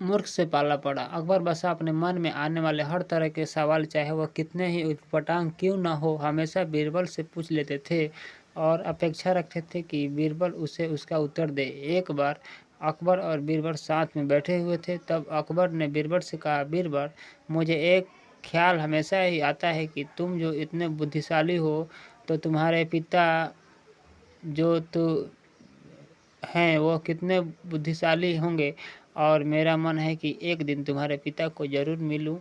मूर्ख से पाला पड़ा। अकबर बादशाह अपने मन में आने वाले हर तरह के सवाल, चाहे वह कितने ही उटपटांग क्यों न हो, हमेशा बीरबल से पूछ लेते थे और अपेक्षा रखते थे कि बीरबल उसे उसका उत्तर दे। एक बार अकबर और बीरबल साथ में बैठे हुए थे, तब अकबर ने बीरबल से कहा, बीरबल, मुझे एक ख्याल हमेशा ही आता है कि तुम जो इतने बुद्धिशाली हो, तो तुम्हारे पिता जो तो हैं वो कितने बुद्धिशाली होंगे, और मेरा मन है कि एक दिन तुम्हारे पिता को जरूर मिलूं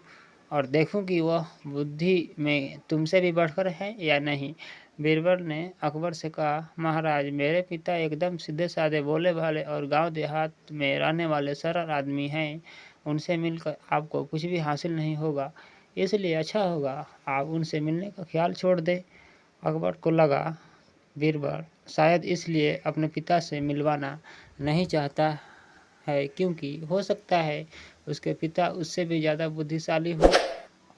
और देखूं कि वह बुद्धि में तुमसे भी बढ़कर है या नहीं। बीरबल ने अकबर से कहा, महाराज, मेरे पिता एकदम सीधे साधे, भोले भाले और गांव देहात में रहने वाले सरल आदमी हैं। उनसे मिलकर आपको कुछ भी हासिल नहीं होगा, इसलिए अच्छा होगा आप उनसे मिलने का ख्याल छोड़ दें। अकबर को लगा बीरबल शायद इसलिए अपने पिता से मिलवाना नहीं चाहता है, क्योंकि हो सकता है उसके पिता उससे भी ज़्यादा बुद्धिशाली हो,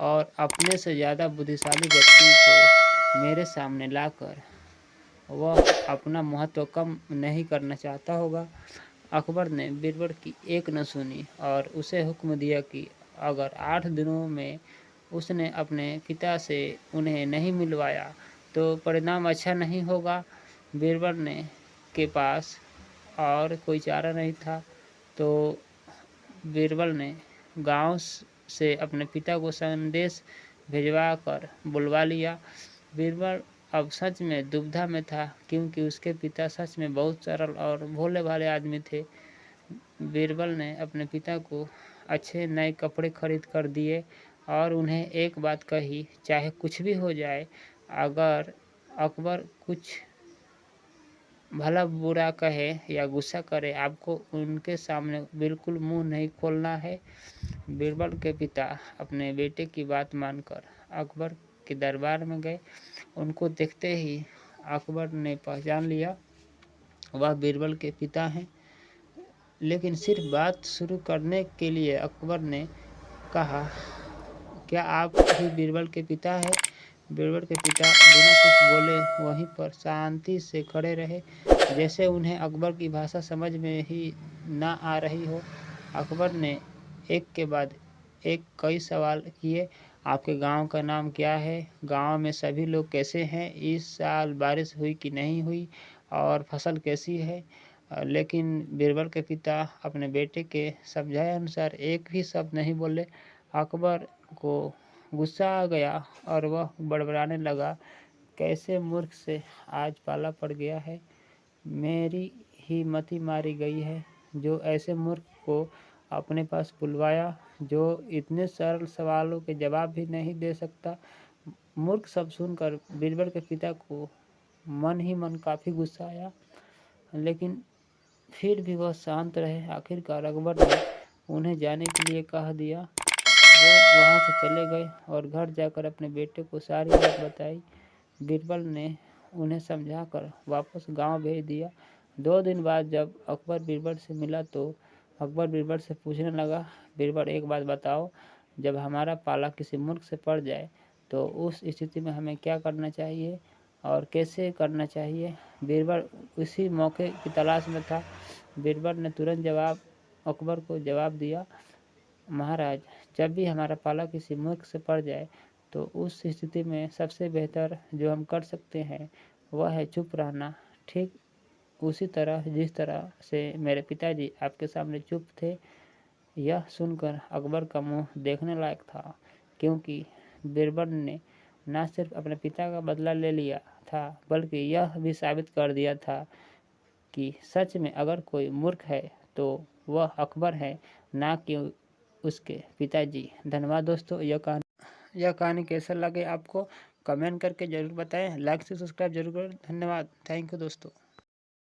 और अपने से ज़्यादा बुद्धिशाली व्यक्ति को मेरे सामने लाकर वह अपना महत्व कम नहीं करना चाहता होगा। अकबर ने बीरबल की एक न सुनी और उसे हुक्म दिया कि अगर 8 दिनों में उसने अपने पिता से उन्हें नहीं मिलवाया तो परिणाम अच्छा नहीं होगा। बीरबल ने के पास और कोई चारा नहीं था, तो बीरबल ने गांव से अपने पिता को संदेश भिजवा कर बुलवा लिया। बीरबल अब सच में दुविधा में था, क्योंकि उसके पिता सच में बहुत सरल और भोले भाले आदमी थे। बीरबल ने अपने पिता को अच्छे नए कपड़े खरीद कर दिए और उन्हें एक बात कही, चाहे कुछ भी हो जाए, अगर अकबर कुछ भला बुरा कहे या गुस्सा करे, आपको उनके सामने बिल्कुल मुंह नहीं खोलना है। बीरबल के पिता अपने बेटे की बात मानकर अकबर के दरबार में गए। उनको देखते ही अकबर ने पहचान लिया वह बीरबल के पिता हैं, लेकिन सिर्फ बात शुरू करने के लिए अकबर ने कहा, क्या आप ही बीरबल के पिता हैं? बीरबल के पिता बिना कुछ बोले वहीं पर शांति से खड़े रहे, जैसे उन्हें अकबर की भाषा समझ में ही ना आ रही हो। अकबर ने एक के बाद एक कई सवाल किए, आपके गांव का नाम क्या है? गांव में सभी लोग कैसे हैं? इस साल बारिश हुई कि नहीं हुई? और फसल कैसी है? लेकिन बीरबल के पिता अपने बेटे के समझाए अनुसार एक भी शब्द नहीं बोले। अकबर को गुस्सा आ गया और वह बड़बड़ाने लगा, कैसे मूर्ख से आज पाला पड़ गया है। मेरी ही मति मारी गई है, जो ऐसे मूर्ख को अपने पास बुलवाया, जो इतने सरल सवालों के जवाब भी नहीं दे सकता। मूर्ख शब्द सुनकर बीरबल के पिता को मन ही मन काफ़ी गुस्सा आया, लेकिन फिर भी वह शांत रहे। आखिरकार अकबर ने उन्हें जाने के लिए कह दिया। वो वहाँ से चले गए और घर जाकर अपने बेटे को सारी बात बताई। बीरबल ने उन्हें समझाकर वापस गांव भेज दिया। 2 दिन बाद जब अकबर बीरबल से मिला तो अकबर बीरबल से पूछने लगा, बीरबल, एक बात बताओ, जब हमारा पाला किसी मूर्ख से पड़ जाए तो उस स्थिति में हमें क्या करना चाहिए और कैसे करना चाहिए? बीरबल उसी मौके की तलाश में था। बीरबल ने तुरंत अकबर को जवाब दिया, महाराज, जब भी हमारा पाला किसी मूर्ख से पड़ जाए तो उस स्थिति में सबसे बेहतर जो हम कर सकते हैं वह है चुप रहना। ठीक उसी तरह जिस तरह से मेरे पिताजी आपके सामने चुप थे। यह सुनकर अकबर का मुंह देखने लायक था, क्योंकि बीरबल ने न सिर्फ अपने पिता का बदला ले लिया था, बल्कि यह भी साबित कर दिया था कि सच में अगर कोई मूर्ख है तो वह अकबर है, ना कि उसके पिताजी। धन्यवाद दोस्तों। यह कहानी कैसा लगे आपको कमेंट करके ज़रूर बताएं। लाइक से सब्सक्राइब जरूर करें। धन्यवाद। थैंक यू दोस्तों।